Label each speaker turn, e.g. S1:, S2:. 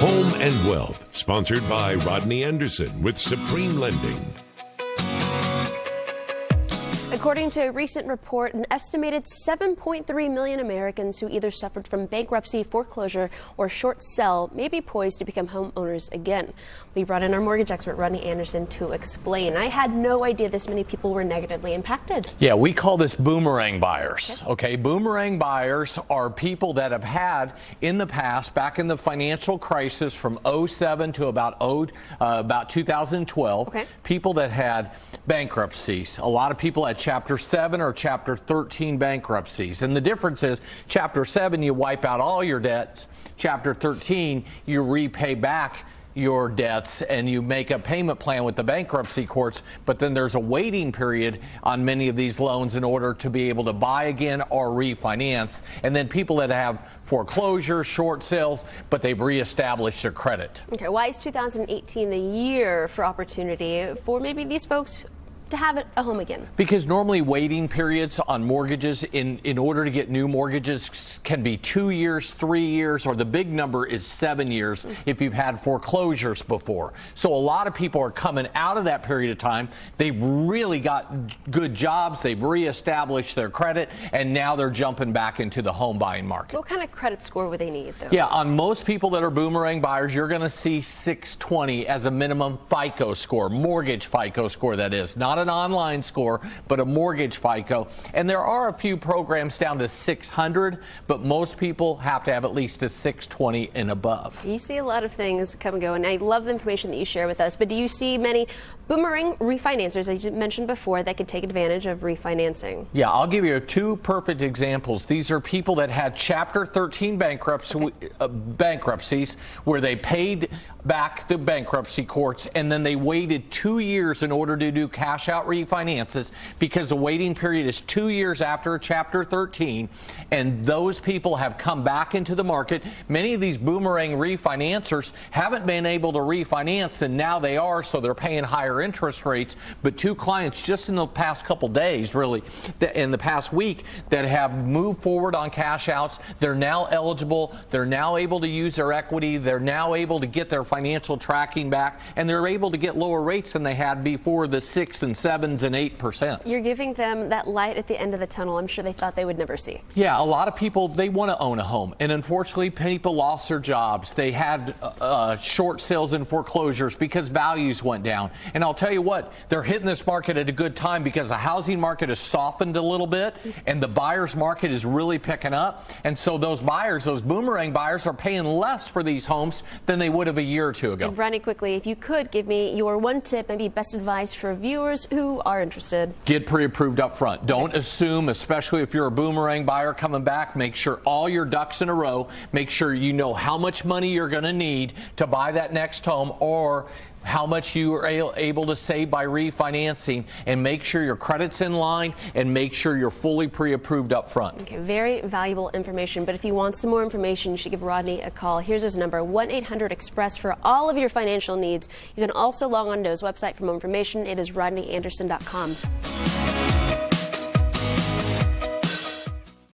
S1: Home and Wealth, sponsored by Rodney Anderson with Supreme Lending.
S2: According to a recent report, an estimated 7.3 million Americans who either suffered from bankruptcy, foreclosure, or short sale may be poised to become homeowners again. We brought in our mortgage expert, Rodney Anderson, to explain. I had no idea this many people were negatively impacted.
S3: Yeah, we call this boomerang buyers. Okay, boomerang buyers are people that have had in the past, back in the financial crisis from 07 to about 2012, people that had bankruptcies. A lot of people had Chapter 7 or Chapter 13 bankruptcies. And the difference is Chapter 7, you wipe out all your debts. Chapter 13, you repay back your debts and you make a payment plan with the bankruptcy courts, but then there's a waiting period on many of these loans in order to be able to buy again or refinance. And then people that have foreclosure, short sales, but they've reestablished their credit.
S2: Okay, why is 2018 the year for opportunity for maybe these folks to have a home again?
S3: Because normally waiting periods on mortgages in order to get new mortgages can be 2 years, 3 years, or the big number is 7 years if you've had foreclosures before. So a lot of people are coming out of that period of time. They've really got good jobs. They've reestablished their credit, and now they're jumping back into the home buying market.
S2: What kind of credit score would they need, though?
S3: Yeah, on most people that are boomerang buyers, you're going to see 620 as a minimum FICO score, mortgage FICO score, that is. Not an online score, but a mortgage FICO. And there are a few programs down to 600, but most people have to have at least a 620 and above.
S2: You see a lot of things come and go, and I love the information that you share with us, but do you see many boomerang refinancers, as you mentioned before, that could take advantage of refinancing?
S3: Yeah, I'll give you two perfect examples. These are people that had Chapter 13 bankruptcies where they paid back the bankruptcy courts and then they waited 2 years in order to do cash out refinances, because the waiting period is 2 years after Chapter 13, and those people have come back into the market. Many of these boomerang refinancers haven't been able to refinance, and now they are, so they're paying higher interest rates. But two clients just in the past couple days, really, in the past week, that have moved forward on cash outs. They're now eligible. They're now able to use their equity. They're now able to get their financial tracking back, and they're able to get lower rates than they had before, the 6 and 7s and 8%.
S2: You're giving them that light at the end of the tunnel I'm sure they thought they would never see.
S3: Yeah, a lot of people, they want to own a home, and unfortunately people lost their jobs. They had short sales and foreclosures because values went down. And I'll tell you what, they're hitting this market at a good time because the housing market has softened a little bit and the buyer's market is really picking up. And so those buyers, those boomerang buyers, are paying less for these homes than they would have a year or two ago.
S2: And Ronnie, quickly, if you could give me your one tip, maybe best advice for viewers who are interested.
S3: Get pre-approved up front. Don't assume, especially if you're a boomerang buyer coming back, make sure all your ducks in a row. Make sure you know how much money you're going to need to buy that next home, or how much you are able to save by refinancing, and make sure your credit's in line and make sure you're fully pre-approved up front.
S2: Okay, very valuable information, but if you want some more information, you should give Rodney a call. Here's his number, 1-800-EXPRESS, for all of your financial needs. You can also log on to his website for more information. It is rodneyanderson.com.